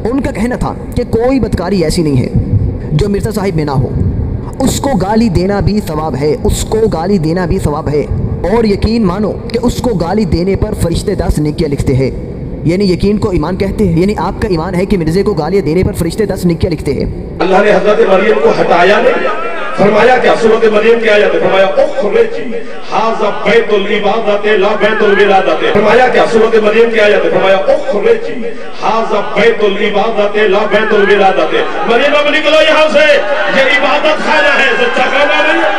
ان کا کہنا تھا کہ کوئی بدکاری ایسی نہیں ہے جو مرزا صاحب میں نہ ہو، اس کو گالی دینا بھی ثواب ہے، اس کو گالی دینا بھی ثواب ہے، اور یقین مانو کہ اس کو گالی دینے پر فرشتے 10 نیکیاں لکھتے ہیں۔ یعنی یقین کو ایمان کہتے ہیں، یعنی آپ کا ایمان ہے کہ مرزے کو گالیاں دینے پر فرشتے 10 نیکیاں لکھتے ہیں۔ اللہ نے حضرت مریم کو ہٹایا نہیں، فرمایا کیا؟ سورۃ مریم کی آیت ہے، فرمایا اخرجی ھذا بیت العبادۃ لا بیت الولادۃ۔ فرمایا کیا؟ سورۃ مریم کی آیت ہے، فرمایا اخرجی ھذا بیت العبادۃ لا بیت الولادۃ۔ مریم اب نکلو یہاں سے، یہ عبادت خانہ ہے، سچا خانہ نہیں ہے۔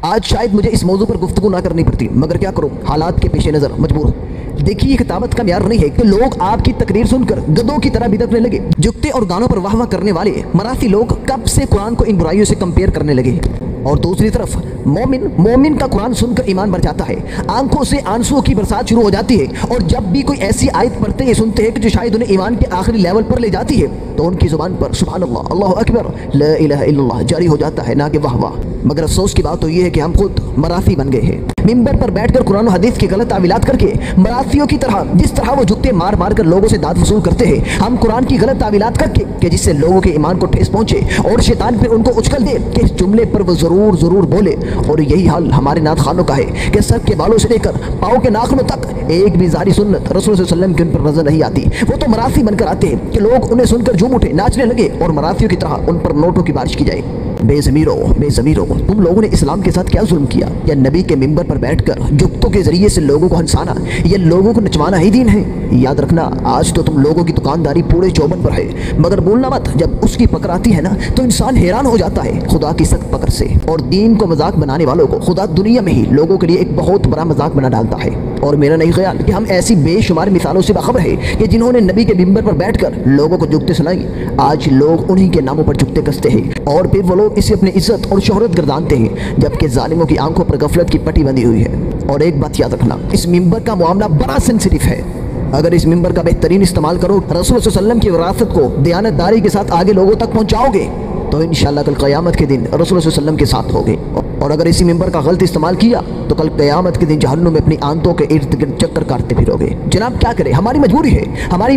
آج شاید مجھے اس موضوع پر گفتگو نہ کرنی پڑتی، مگر کیا کروں، حالات کے پیش نظر مجبور ہوں۔ دیکھیے یہ کتابت کا معیار نہیں ہے کہ لوگ آپ کی تقریر سن کر گدوں کی طرح بدکنے لگے۔ جھکتے اور گانوں پر واہ واہ کرنے والے مراسی لوگ کب سے قرآن کو ان برائیوں سے کمپیئر کرنے لگے، اور دوسری طرف مومن کا قرآن سن کر ایمان بڑھ جاتا ہے، آنکھوں سے آنسوؤں کی برسات شروع ہو جاتی ہے، اور جب بھی کوئی ایسی آیت پڑھتے ہیں سنتے ہیں کہ جو شاید انہیں ایمان کے آخری لیول پر لے جاتی ہے، تو ان کی زبان پر سبحان اللہ، اللہ اکبر، لا الہ الا اللہ جاری ہو جاتا ہے، نہ کہ واہ واہ۔ مگر افسوس کی بات تو یہ ہے کہ ہم خود مراسی بن گئے ہیں، ممبر پر بیٹھ کر قرآن و حدیث کی غلط تعویلات کر کے مراسیوں کی طرح، جس طرح وہ جھکتے مار مار کر لوگوں سے داد وصول کرتے ہیں، ہم قرآن کی غلط تعویلات کر کے کہ جس سے لوگوں کے ایمان کو ٹھیس پہنچے اور شیطان پھر ان کو اچکل دے کہ اس جملے پر وہ ضرور بولے۔ اور یہی حال ہمارے نعت خوانوں کا ہے کہ سر کے بالوں سے لے کر پاؤں کے ناخنوں تک ایک بھی ظاہری سنت رسول صلی اللہ علیہ وسلم کی ان پر نظر نہیں آتی۔ وہ تو مراسی بن کر آتے ہیں کہ لوگ انہیں سن کر جھوم اٹھے، ناچنے لگے، اور مراسیوں کی طرح ان پر نوٹوں کی بارش کی جائے۔ بے ضمیرو تم لوگوں نے اسلام کے ساتھ کیا ظلم کیا؟ یا نبی کے ممبر پر بیٹھ کر جھکتوں کے ذریعے سے لوگوں کو ہنسانا یا لوگوں کو نچوانا ہی دین ہے؟ یاد رکھنا، آج تو تم لوگوں کی دکانداری پورے چوبن پر ہے، مگر بولنا مت، جب اس کی پکڑ آتی ہے نا تو انسان حیران ہو جاتا ہے خدا کی سخت پکڑ سے۔ اور دین کو مذاق بنانے والوں کو خدا دنیا میں ہی لوگوں کے لیے ایک بہت بڑا مذاق بنا ڈالتا ہے۔ اور میرا نہیں خیال کہ ہم ایسی بے شمار مثالوں سے باخبر ہے کہ جنہوں نے نبی کے ممبر پر بیٹھ کر لوگوں کو جھکتے سنائی، آج لوگ انہی کے ناموں پر جھکتے کستے ہیں، اور پھر وہ لوگ اسے اپنی عزت اور شہرت گردانتے ہیں، جبکہ ظالموں کی آنکھوں پر غفلت کی پٹی بندھی ہوئی ہے۔ اور ایک بات یاد رکھنا، اس ممبر کا معاملہ بڑا سینسیٹیو ہے۔ اگر اس ممبر کا بہترین استعمال کرو، رسول صلی اللہ علیہ وسلم کی وراثت کو دیانتداری کے ساتھ آگے لوگوں تک پہنچاؤ گے، تو انشاءاللہ کل قیامت کے دن رسول صلی اللہ علیہ وسلم کے ساتھ ہوگے۔ اور اگر اسی ممبر کا غلط استعمال کیا تو کل قیامت کے دن جہنم میں اپنی آنتوں کے ارد گرد چکر کاٹتے پھرو گے۔ جناب کیا کرے، ہماری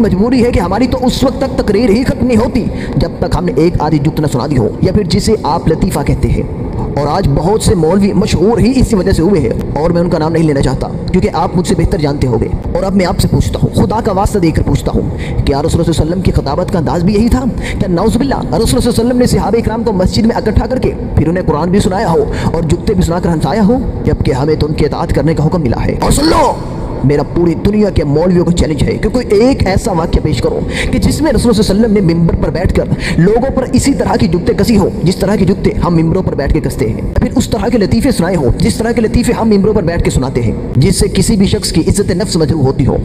مجبوری ہے کہ ہماری تو اس وقت تک تقریر ہی ختم نہیں ہوتی جب تک ہم نے ایک آدھی جھکت نہ سنا دی ہو، یا پھر جسے آپ لطیفہ کہتے ہیں۔ اور آج بہت سے مولوی مشہور ہی اسی وجہ سے ہوئے ہیں، اور میں ان کا نام نہیں لینا چاہتا کیونکہ آپ مجھ سے بہتر جانتے ہوگے۔ اور اب میں آپ سے پوچھتا ہوں، خدا کا واسطہ دے کر پوچھتا ہوں، کیا رسول اللہ صلی اللہ علیہ وسلم کی خطابت کا انداز بھی یہی تھا؟ کیا نعوذ باللہ رسول اللہ صلی اللہ علیہ وسلم نے صحابہ اکرام کو مسجد میں اکٹھا کر کے پھر انہیں قرآن بھی سنایا ہو اور جھکتے بھی سنا کر ہنسایا ہو؟ جبکہ ہمیں تو ان کی اطاعت کرنے کا حکم ملا ہے۔ اور سن لو، میرا پوری دنیا کے مولویوں کو چیلنج ہے کہ کوئی ایک ایسا واقعہ پیش کرو کہ جس میں رسول صلی اللہ علیہ وسلم نے ممبر پر بیٹھ کر لوگوں پر اسی طرح کی جھکتے کسی ہو جس طرح کی جھکتے ہم ممبروں پر بیٹھ کے کستے ہیں، پھر اس طرح کے لطیفے سنائے ہو جس طرح کے لطیفے ہم ممبروں پر بیٹھ کے سناتے ہیں، جس سے کسی بھی شخص کی عزت نفس مجروح ہوتی ہو۔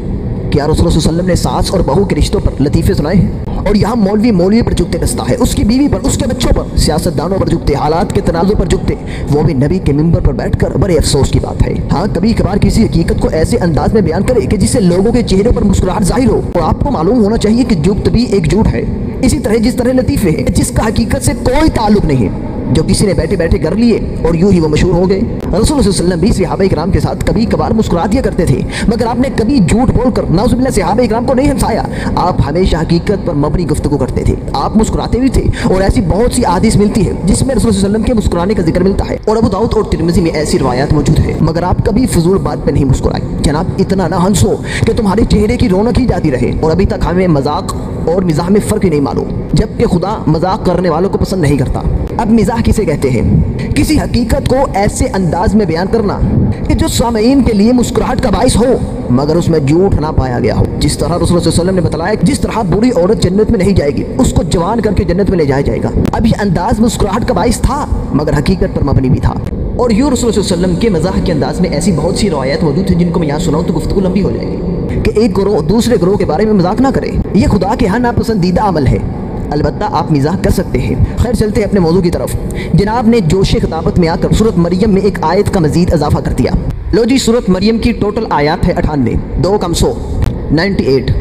کیا رسول اللہ صلی اللہ علیہ وسلم نے ساس اور بہو کے رشتوں پر لطیفے سنائے ہیں؟ اور یہاں مولوی پر جھکتے کستا ہے، اس کی بیوی پر، اس کے بچوں پر، سیاستدانوں پر جھکتے، حالات کے تنازع پر جھکتے، وہ بھی نبی کے ممبر پر بیٹھ کر۔ بڑے افسوس کی بات ہے، ہاں کبھی کبھار کسی حقیقت کو ایسے انداز میں بیان کرے کہ جس سے لوگوں کے چہروں پر مسکراہٹ ظاہر ہو۔ اور آپ کو معلوم ہونا چاہیے کہ جھکت بھی ایک جھوٹ ہے، اسی طرح جس طرح لطیفے ہیں جس کا حقیقت سے کوئی تعلق نہیں ہے، جو کسی نے بیٹھے بیٹھے کر لیے اور یوں ہی وہ مشہور ہو گئے۔ رسول اللہ صلی اللہ علیہ وسلم بھی صحابہ اکرام کے ساتھ کبھی کبھار مسکرا دیا کرتے تھے، مگر آپ نے کبھی جھوٹ بول کر نعوذ باللہ صحابہ اکرام کو نہیں ہنسایا۔ آپ ہمیشہ حقیقت پر مبنی گفتگو کرتے تھے، آپ مسکراتے بھی تھے، اور ایسی بہت سی احادیث ملتی ہے جس میں رسول صلی اللہ علیہ وسلم کے مسکرانے کا ذکر ملتا ہے، اور ابو داؤد اور ترمذی میں ایسی روایات موجود ہے، مگر آپ کبھی فضول بات پہ نہیں مسکرائے۔ جناب اتنا نہ ہنسو کہ تمہارے چہرے کی رونق ہی جاتی رہے۔ اور ابھی تک ہمیں مذاق اور مزاح میں فرق ہی نہیں معلوم، جبکہ خدا مذاق کرنے والوں کو پسند نہیں کرتا۔ اب مزاح کسے کہتے ہیں؟ کسی حقیقت کو ایسے انداز میں بیان کرنا کہ جو سامعین کے لیے مسکراہٹ کا باعث ہو مگر اس میں جھوٹ نہ پایا گیا ہو۔ جس طرح رسول اللہ صلی اللہ علیہ وسلم نے بتلایا جس طرح بری عورت جنت میں نہیں جائے گی، اس کو جوان کر کے جنت میں لے جایا جائے گا۔ اب یہ انداز مسکراہٹ کا باعث تھا مگر حقیقت پر مبنی بھی تھا۔ اور یوں رسول اللہ صلی اللہ علیہ وسلم کے مزاح کے انداز میں ایسی بہت سی روایات موجود ہیں جن کو میں یہاں سناؤں تو گفتگو لمبی ہو جائے گی کہ ایک گروہ دوسرے گروہ کے بارے میں مذاق نہ کرے، یہ خدا کے ہاں ناپسندیدہ عمل ہے۔ البتہ آپ مزاح کر سکتے ہیں۔ خیر چلتے ہیں اپنے موضوع کی طرف۔ جناب نے جوش خطابت میں آ کر سورۃ مریم میں ایک آیت کا مزید اضافہ کر دیا۔ لو جی، سورۃ مریم کی ٹوٹل آیات ہے 98، 2 کم 100، 98۔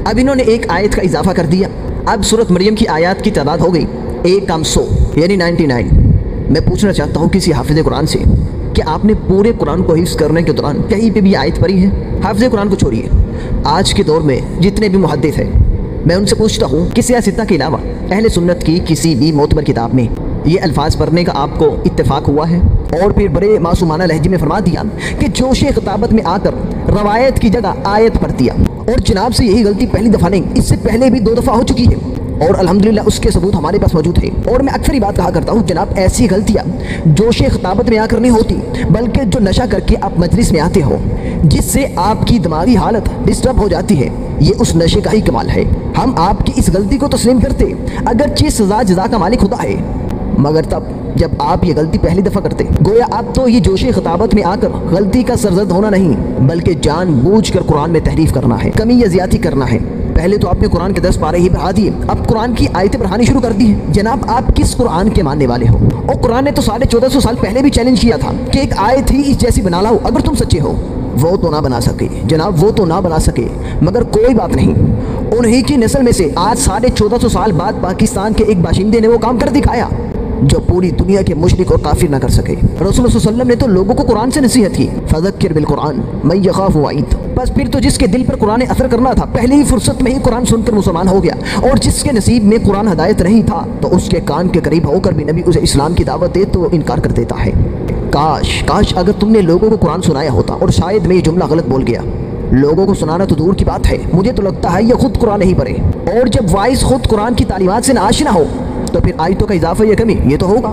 اب انہوں نے ایک آیت کا اضافہ کر دیا، اب سورۃ مریم کی آیات کی تعداد ہو گئی 1 کم 100 یعنی 99۔ میں پوچھنا چاہتا ہوں کسی حافظ قرآن سے کہ آپ نے پورے قرآن کو حفظ کرنے کے دوران کہیں پہ بھی آیت پڑھی ہے؟ حافظ قرآن کو چھوڑیے، آج کے دور میں جتنے بھی محدث ہیں میں ان سے پوچھتا ہوں کہ سیاستہ کے علاوہ اہل سنت کی کسی بھی معتبر کتاب میں یہ الفاظ پڑھنے کا آپ کو اتفاق ہوا ہے؟ اور پھر بڑے معصومانہ لہجے میں فرما دیا کہ جوش خطابت میں آ کر روایت کی جگہ آیت پڑھ دیا، اور جناب سے یہی غلطی پہلی دفعہ نہیں، اس سے پہلے بھی 2 دفعہ ہو چکی ہے، اور الحمدللہ اس کے ثبوت ہمارے پاس موجود ہے۔ اور میں اکثر ہی بات کہا کرتا ہوں جناب، ایسی غلطیاں جوش خطابت میں آ کر نہیں ہوتی، بلکہ جو نشہ کر کے آپ مجلس میں آتے ہو جس سے آپ کی دماغی حالت ڈسٹرب ہو جاتی ہے، یہ اس نشے کا ہی کمال ہے۔ ہم آپ کی اس غلطی کو تسلیم کرتے اگرچہ سزا جزا کا مالک خدا ہے، مگر تب جب آپ یہ غلطی پہلی دفعہ کرتے گویا آپ تو یہ جوش خطابت میں آ کر غلطی کا سرزد ہونا نہیں بلکہ جان بوجھ کر قرآن میں تحریف کرنا ہے، کمی یا زیادتی کرنا ہے۔ پہلے تو آپ نے قرآن کے 10 پارے ہی پڑھا دیے، اب قرآن کی آیتیں پڑھانی شروع کر دی ہیں۔ جناب آپ کس قرآن کے ماننے والے ہو؟ اور قرآن نے تو 1450 سال پہلے بھی چیلنج کیا تھا کہ ایک آیت ہی اس جیسی بنا لاؤ اگر تم سچے ہو۔ وہ تو نہ بنا سکے جناب، وہ تو نہ بنا سکے، مگر کوئی بات نہیں، انہی کی نسل میں سے آج 1450 سال بعد پاکستان کے ایک باشندے نے وہ کام کر دکھایا جو پوری دنیا کے مشرک اور کافر نہ کر سکے۔ رسول اللہ صلی اللہ علیہ وسلم نے تو لوگوں کو قرآن سے نصیحت کی، فذکر بالقرآن من یخاف وعید۔ بس پھر تو جس کے دل پر قرآن نے اثر کرنا تھا پہلی ہی فرصت میں ہی قرآن سن کر مسلمان ہو گیا، اور جس کے نصیب میں قرآن ہدایت نہیں تھا تو اس کے کان کے قریب ہو کر بھی نبی اسے اسلام کی دعوت دے تو انکار کر دیتا ہے۔ کاش اگر تم نے لوگوں کو قرآن سنایا ہوتا، اور شاید میں یہ جملہ غلط بول گیا، لوگوں کو سنانا تو دور کی بات ہے، مجھے تو لگتا ہے یہ خود قرآن نہیں پڑھے، اور جب وائس خود قرآن کی تعلیمات سے ناآشنا ہو تو پھر آیتوں کا اضافہ یا کمی یہ تو ہوگا،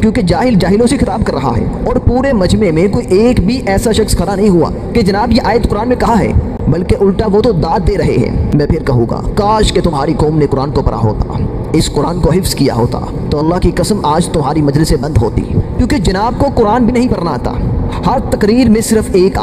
کیونکہ جاہل جاہلوں سے خطاب کر رہا ہے، اور پورے مجمع میں کوئی ایک بھی ایسا شخص کھڑا نہیں ہوا کہ جناب یہ آیت قرآن میں کہا ہے، بلکہ الٹا وہ تو داد دے رہے ہیں۔ میں پھر کہوں گا کاش کہ تمہاری قوم نے قرآن کو پڑھا ہوتا، اس قرآن کو حفظ کیا ہوتا تو اللہ کی قسم آج تمہاری مجلسیں بند ہوتی، کیونکہ جناب کو قرآن بھی نہیں پڑھنا آتا۔ ہر تقریر میں صرف ایک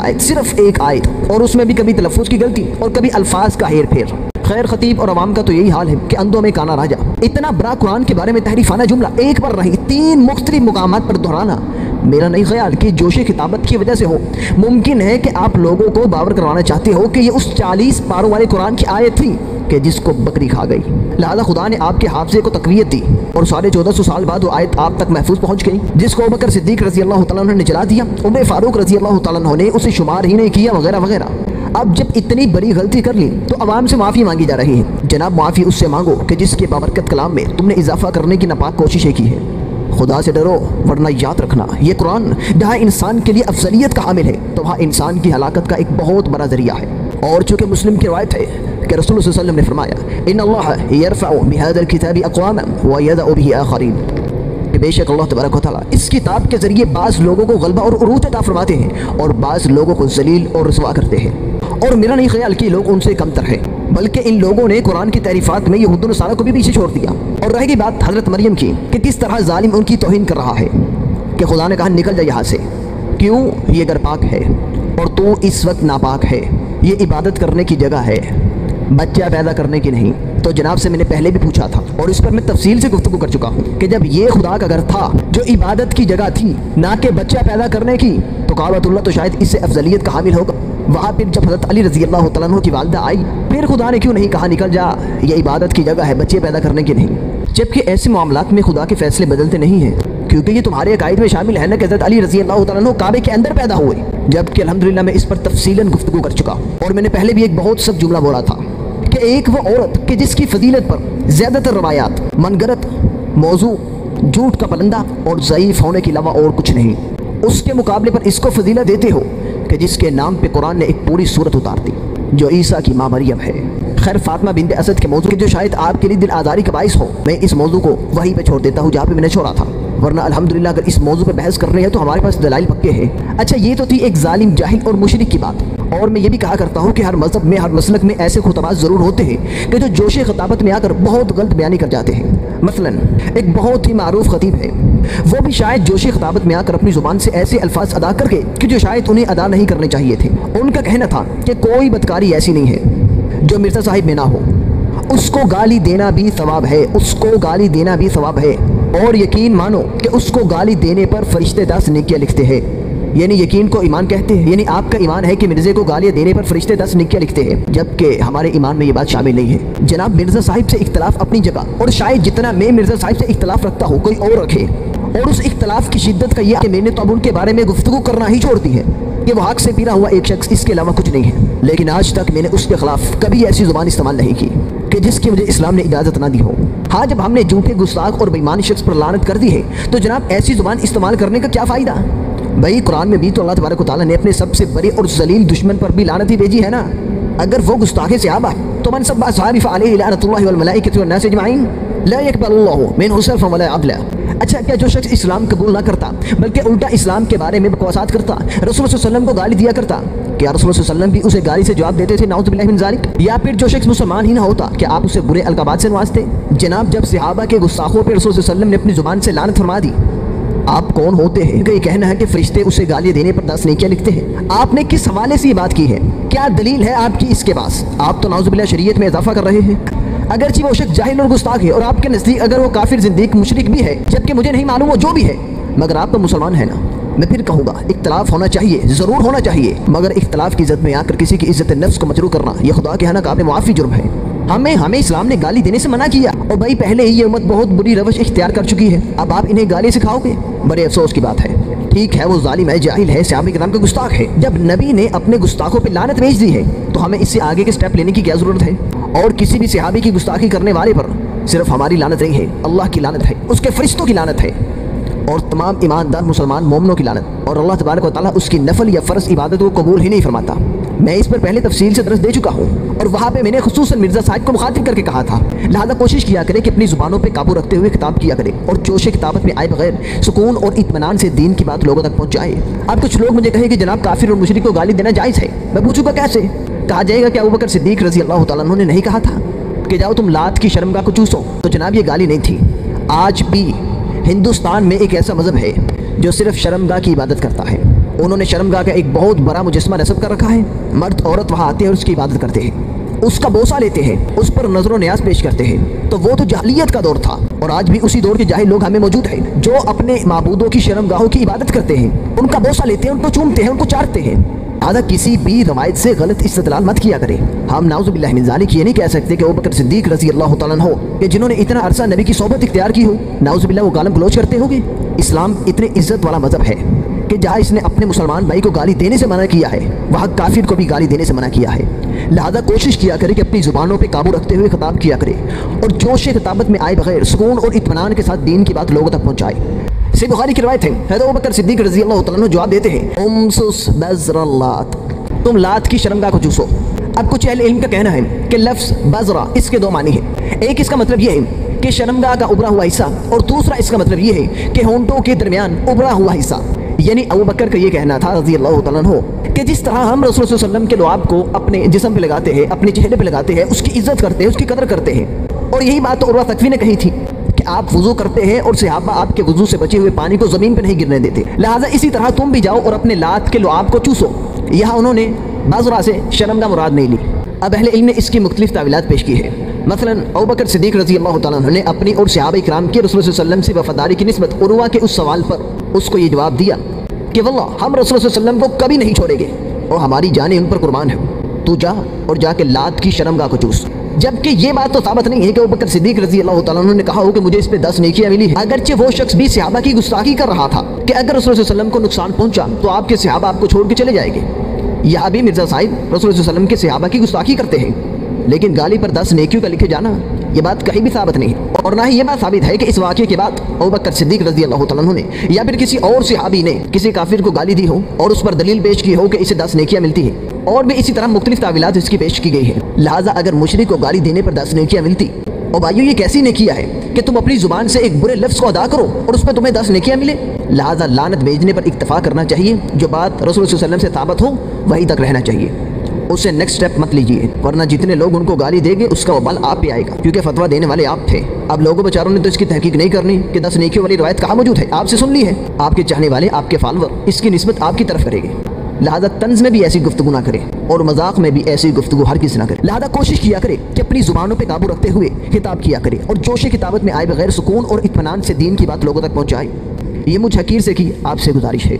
آیت، اور اس میں بھی کبھی تلفظ کی غلطی اور کبھی الفاظ کا ہیر پھیر۔ خیر خطیب اور عوام کا تو یہی حال ہے کہ اندھوں میں کانا راجا۔ اتنا بڑا قرآن کے بارے میں تحریفانہ جملہ ایک بار نہیں 3 مختلف مقامات پر دہرانا میرا نہیں خیال کہ جوش خطابت کی وجہ سے ہو۔ ممکن ہے کہ آپ لوگوں کو باور کروانا چاہتے ہو کہ یہ اس 40 پاروں والے قرآن کی آیت تھی کہ جس کو بکری کھا گئی، لہذا خدا نے آپ کے حافظے کو تقویت دی اور 1450 سال بعد وہ آیت آپ تک محفوظ پہنچ گئی، جس کو ابوبکر صدیق رضی اللہ تعالیٰ عنہ نے جلا دیا، عمر فاروق رضی اللہ تعالیٰ عنہ نے اسے شمار ہی نہیں کیا، وغیرہ وغیرہ۔ اب جب اتنی بڑی غلطی کر لی تو عوام سے معافی مانگی جا رہی ہے۔ جناب معافی اس سے مانگو کہ جس کے بابرکت کلام میں تم نے اضافہ کرنے کی ناپاک کوششیں کی ہے۔ خدا سے ڈرو، ورنہ یاد رکھنا یہ قرآن جہاں انسان کے لیے افضلیت کا حامل ہے تو وہاں انسان کی ہلاکت کا ایک بہت بڑا ذریعہ ہے۔ اور چونکہ مسلم کی روایت ہے کہ رسول اللہ صلی اللہ علیہ وسلم نے فرمایا ان اللہ یرفع بهذا الكتاب اقواما ويضع به آخرین، کہ بے شک اللہ تبارک و تعالیٰ اس کتاب کے ذریعے بعض لوگوں کو غلبہ اور عروج عطا فرماتے ہیں اور بعض لوگوں کو ذلیل اور رسوا کرتے ہیں، اور میرا نہیں خیال کہ لوگ ان سے کم تر ہیں، بلکہ ان لوگوں نے قرآن کی تعریفات میں یہود و نصارہ کو بھی پیچھے چھوڑ دیا۔ اور رہ گئی بات حضرت مریم کی کہ کس طرح ظالم ان کی توہین کر رہا ہے، کہ خدا نے کہا نکل جا یہاں سے، کیوں؟ یہ گھر پاک ہے اور تو اس وقت ناپاک ہے، یہ عبادت کرنے کی جگہ ہے، بچہ پیدا کرنے کی نہیں۔ تو جناب سے میں نے پہلے بھی پوچھا تھا اور اس پر میں تفصیل سے گفتگو کر چکا ہوں کہ جب یہ خدا کا گھر تھا جو عبادت کی جگہ تھی نہ کہ بچہ پیدا کرنے کی، تو کعبۃ اللہ تو شاید اس سے افضلیت کا حامل ہوگا۔ وہاں پھر جب حضرت علی رضی اللہ تعالیٰ عنہ کی والدہ آئی، پھر خدا نے کیوں نہیں کہا نکل جا، یہ عبادت کی جگہ ہے، بچے پیدا کرنے کی نہیں؟ جبکہ ایسے معاملات میں خدا کے فیصلے بدلتے نہیں ہیں، کیونکہ یہ تمہارے عقائد میں شامل ہے نا کہ حضرت علی رضی اللہ تعالیٰ عنہ کعبے کے اندر پیدا ہوئے، جبکہ الحمدللہ میں اس پر تفصیلاً گفتگو کر چکا ہوں۔ اور میں نے پہلے بھی ایک بہت سخت جملہ بولا تھا کہ ایک وہ عورت کہ جس کی فضیلت پر زیادہ تر روایات منگرت، موضوع، جھوٹ کا پلندہ اور ضعیف ہونے کے علاوہ اور کچھ نہیں، اس کے مقابلے پر اس کو فضیلت دیتے ہو کہ جس کے نام پہ قرآن نے ایک پوری سورت اتار دی جو عیسیٰ کی ماں مریم ہے۔ خیر فاطمہ بنت اسد کے موضوع جو شاید آپ کے لیے دل آزاری کا باعث ہو، میں اس موضوع کو وہیں پہ چھوڑ دیتا ہوں جہاں پہ میں نے چھوڑا تھا، ورنہ الحمدللہ اگر اس موضوع پہ بحث کر رہے ہیں تو ہمارے پاس دلائل پکے ہیں۔ اچھا یہ تو تھی ایک ظالم جاہل اور مشرک کی بات، اور میں یہ بھی کہا کرتا ہوں کہ ہر مذہب میں ہر مسلک میں ایسے خطبات ضرور ہوتے ہیں کہ جو جوش خطابت میں آ کر بہت غلط بیانی کر جاتے ہیں۔ مثلا ایک بہت ہی معروف خطیب ہے، وہ بھی شاید جوش خطابت میں آ کر اپنی زبان سے ایسے الفاظ ادا کر کے کہ جو شاید انہیں ادا نہیں کرنے چاہیے تھے۔ ان کا کہنا تھا کہ کوئی بدکاری ایسی نہیں ہے جو مرزا صاحب میں نہ ہو، اس کو گالی دینا بھی ثواب ہے، اس کو گالی دینا بھی ثواب ہے، اور یقین مانو کہ اس کو گالی دینے پر فرشتے 10 نیکیاں لکھتے ہیں۔ یعنی یقین کو ایمان کہتے ہیں، یعنی آپ کا ایمان ہے کہ مرزے کو گالیاں دینے پر فرشتے 10 نیکیاں لکھتے ہیں، جبکہ ہمارے ایمان میں یہ بات شامل نہیں ہے۔ جناب مرزا صاحب سے اختلاف اپنی جگہ، اور شاید جتنا میں مرزا صاحب سے اختلاف رکھتا ہوں کوئی اور رکھے، اور اس اختلاف کی شدت کا یہ کہ میں نے تو اب ان کے بارے میں گفتگو کرنا ہی چھوڑ دی ہے کہ وہ حق سے پیرا ہوا ایک شخص، اس کے علاوہ کچھ نہیں ہے، لیکن آج تک میں نے اس کے خلاف کبھی ایسی زبان استعمال نہیں کی کہ جس کی مجھے اسلام نے اجازت نہ دی ہو۔ ہاں جب ہم نے جھوٹے گستاخ اور بےایمان شخص پر لعنت کر دی ہے تو جناب ایسی زبان استعمال کرنے کا کیا فائدہ؟ بھائی قرآن میں بھی تو اللہ تبارک و تعالیٰ نے اپنے سب سے بڑے اور ذلیل دشمن پر بھی لعنت ہی بھیجی ہے نا۔ اگر وہ گستاخ صحابہ تو من سب اصحابی فعلیہ لعنت اللہ والملائکۃ والناس اجمعین لا يقبل اللہ منہ صرفا ولا عدلا۔ اچھا کیا جو شخص اسلام قبول نہ کرتا بلکہ الٹا اسلام کے بارے میں بکواسات کرتا، رسول صلی اللہ علیہ وسلم کو گالی دیا کرتا، کیا رسول صلی اللہ علیہ وسلم بھی اسے گالی سے جواب دیتے تھے نعوذ باللہ من ذالک؟ یا پھر جو شخص مسلمان ہی نہ ہوتا کیا آپ اسے برے القابات سے نوازتے؟ جناب جب صحابہ کے گستاخوں پہ رسول صلی اللہ علیہ وسلم نے اپنی زبان سے لعنت فرما دی، آپ کون ہوتے ہیں کہ یہ کہنا ہے کہ فرشتے اسے گالی دینے پر 10 نیکیاں لکھتے ہیں؟ آپ نے کس حوالے سے یہ بات کی ہے؟ کیا دلیل ہے آپ کی اس کے پاس؟ آپ تو نعوذ باللہ شریعت میں اضافہ کر رہے ہیں۔ اگرچہ وہ شخص جاہل اور گستاخ ہے اور آپ کے نزدیک اگر وہ کافر زندیق مشرک بھی ہے، جبکہ مجھے نہیں معلوم وہ جو بھی ہے، مگر آپ تو مسلمان ہیں نا۔ میں پھر کہوں گا اختلاف ہونا چاہیے، ضرور ہونا چاہیے، مگر اختلاف کی عزت میں آ کر کسی کی عزت نفس کو مجروح کرنا یہ خدا کے ہاں قابل معافی جرم ہے۔ ہمیں اسلام نے گالی دینے سے منع کیا، اور بھائی پہلے ہی یہ امت بہت بری روش اختیار کر چکی ہے، اب آپ انہیں گالی سکھاؤ گے؟ بڑے افسوس کی بات ہے۔ ٹھیک ہے وہ ظالم ہے، جاہل ہے، صحابہ کرام کا گستاخ ہے، جب نبی نے اپنے گستاخوں پہ لعنت بھیج دی ہے تو ہمیں اس سے آگے کے سٹیپ لینے کی کیا ضرورت ہے؟ اور کسی بھی صحابی کی گستاخی کرنے والے پر صرف ہماری لعنت نہیں ہے، اللہ کی لعنت ہے، اس کے فرشتوں کی لعنت ہے، اور تمام ایماندار مسلمان مومنوں کی لعنت، اور اللہ تبارک و تعالیٰ اس کی نفل یا فرض عبادت کو قبول ہی نہیں فرماتا۔ میں اس پر پہلے تفصیل سے درس دے چکا ہوں، اور وہاں پہ میں نے خصوصاً مرزا صاحب کو مخاطب کر کے کہا تھا، لہذا کوشش کیا کرے کہ اپنی زبانوں پہ قابو رکھتے ہوئے خطاب کیا کرے، اور جوش کتابت میں آئے بغیر سکون اور اطمینان سے دین کی بات لوگوں تک پہنچائے۔ اب کچھ لوگ مجھے کہیں کہ جناب کافر اور مشرک کو گالی دینا جائز ہے، میں پوچھوں گا کیسے؟ کہا جائے گا کہ ابوبکر صدیق رضی اللہ تعالیٰ عنہ نے نہیں کہا تھا کہ جاؤ تم لات کی شرمگاہ کو چوسو؟ تو جناب یہ گالی نہیں تھی۔ آج بھی ہندوستان میں ایک ایسا مذہب ہے جو صرف شرمگاہ کی عبادت کرتا ہے، انہوں نے شرمگاہ کا ایک بہت بڑا مجسمہ نصب کر رکھا ہے، مرد عورت وہاں آتے ہیں اور اس کی عبادت کرتے ہیں، اس کا بوسہ لیتے ہیں، اس پر نظر و نیاز پیش کرتے ہیں۔ تو وہ تو جاہلیت کا دور تھا، اور آج بھی اسی دور کے جاہل لوگ ہمیں موجود ہیں جو اپنے معبودوں کی شرمگاہوں کی عبادت کرتے ہیں، ان کا بوسہ لیتے ہیں، ان کو چومتے ہیں، ان کو چاٹتے ہیں۔ آدھا کسی بھی روایت سے غلط استدلال مت کیا کرے۔ ہم نعوذ باللہ من ذالک یہ نہیں کہہ سکتے کہ ابوبکر صدیق رضی اللہ تعالیٰ عنہ کہ جنہوں نے اتنا عرصہ نبی کی صحبت اختیار کی ہو، نعوذ باللہ وہ گالم گلوچ کرتے ہوگے۔ اسلام اتنے عزت والا مذہب ہے کہ جہاں اس نے اپنے مسلمان بھائی کو گالی دینے سے منع کیا ہے، وہاں کافر کو بھی گالی دینے سے منع کیا ہے۔ لہذا کوشش کیا کرے کہ اپنی زبانوں پہ قابو رکھتے ہوئے خطاب کیا کرے، اور جوش خطابت میں آئے بغیر سکون اور اطمینان کے ساتھ دین کی بات لوگوں تک پہنچائے۔ صحیح بخاری کی روایت ہے، حضرت ابوبکر صدیق رضی اللہ تعالیٰ عنہ جواب دیتے ہیں، امسس بزر اللات، تم لات کی شرمگاہ کو چوسو۔ اب کچھ اہل علم کا کہنا ہے کہ لفظ بزرا اس کے دو معنی ہیں، ایک اس کا مطلب یہ ہے کہ شرمگاہ کا ابھرا ہوا حصہ، اور دوسرا اس کا مطلب یہ ہے کہ ہونٹوں کے درمیان ابھرا ہوا حصہ۔ یعنی ابوبکر کا یہ کہنا تھا رضی اللہ تعالیٰ عنہ کہ جس طرح ہم رسول صلی اللہ علیہ وسلم کے لعاب کو اپنے جسم پہ لگاتے ہیں، اپنے چہرے پہ لگاتے ہیں، اس کی عزت کرتے ہیں، اس کی قدر کرتے ہیں، اور یہی بات تو عروہ ثقفی نے کہی تھی کہ آپ وضو کرتے ہیں اور صحابہ آپ کے وضو سے بچے ہوئے پانی کو زمین پہ نہیں گرنے دیتے، لہٰذا اسی طرح تم بھی جاؤ اور اپنے لات کے لعاب کو چوسو۔ یہاں انہوں نے بازرا سے شرمگاہ مراد نہیں لی۔ اب اہل علم نے اس کی مختلف تعویلات پیش کی ہے۔ مثلا ابوبکر صدیق رضی اللہ تعالیٰ عنہ نے اپنی اور صحابہ کرام کے رسول صلی اللہ علیہ وسلم سے وفاداری کی نسبت عروہ کے اس سوال پر اس کو یہ جواب دیا کہ واللہ ہم رسول صلی اللہ علیہ وسلم کو کبھی نہیں چھوڑیں گے، اور ہماری جانیں ان پر قربان ہیں، تو جا اور جا کے لات کی شرمگاہ کو چوس۔ جبکہ یہ بات تو ثابت نہیں ہے کہ ابوبکر صدیق رضی اللہ تعالیٰ عنہ نے کہا ہو کہ مجھے اس پہ 10 نیکیاں ملی ہیں، اگرچہ وہ شخص بھی صحابہ کی گستاخی کر رہا تھا کہ اگر رسول صلی اللہ علیہ وسلم کو نقصان پہنچا تو آپ کے صحابہ آپ کو چھوڑ کے چلے جائیں گے۔ یہاں بھی مرزا صاحب رسول صلی اللہ علیہ وسلم کے صحابہ کی گستاخی کرتے ہیں، لیکن گالی پر 10 نیکیوں کا لکھے جانا یہ بات کہیں بھی ثابت نہیں ہے، اور نہ ہی یہ بات ثابت ہے کہ اس واقعے کے بعد ابوبکر صدیق رضی اللہ تعالیٰ عنہ نے یا پھر کسی اور صحابی نے کسی کافر کو گالی دی ہو اور اس پر دلیل پیش کی ہو کہ اسے 10 نیکیاں ملتی ہیں، اور بھی اسی طرح مختلف تعویلات اس کی پیش کی گئی ہیں۔ لہٰذا اگر مشرک کو گالی دینے پر 10 نیکیاں ملتی، اور بھائیو یہ کیسی نیکیاں ہے کہ تم اپنی زبان سے ایک برے لفظ کو ادا کرو اور اس پہ تمہیں 10 نیکیاں ملے؟ لہٰذا لعنت بھیجنے پر اکتفا کرنا چاہیے، جو بات رسول صلی اللہ علیہ وسلم سے ثابت ہو وہیں تک رہنا چاہیے، اس سے نیکسٹ سٹیپ مت لیجیے، ورنہ جتنے لوگ ان کو گالی دیں گے اس کا وبال آپ پہ آئے گا، کیونکہ فتویٰ دینے والے آپ تھے۔ اب لوگوں بیچاروں نے تو اس کی تحقیق نہیں کرنی کہ 10 نیکیوں والی روایت کہاں موجود ہے، آپ سے سن لی ہے، آپ کے چاہنے والے، آپ کے فالوور اس کی نسبت آپ کی طرف کریں گے۔ لہذا طنز میں بھی ایسی گفتگو نہ کرے اور مذاق میں بھی ایسی گفتگو ہرگز نہ کرے۔ لہذا کوشش کیا کرے کہ اپنی زبانوں پہ قابو رکھتے ہوئے خطاب کیا کرے اور جوش کتابت میں آئے بغیر سکون اور اطمینان سے دین کی بات لوگوں تک پہنچائے۔ یہ مجھ حقیر سے کی آپ سے گزارش ہے۔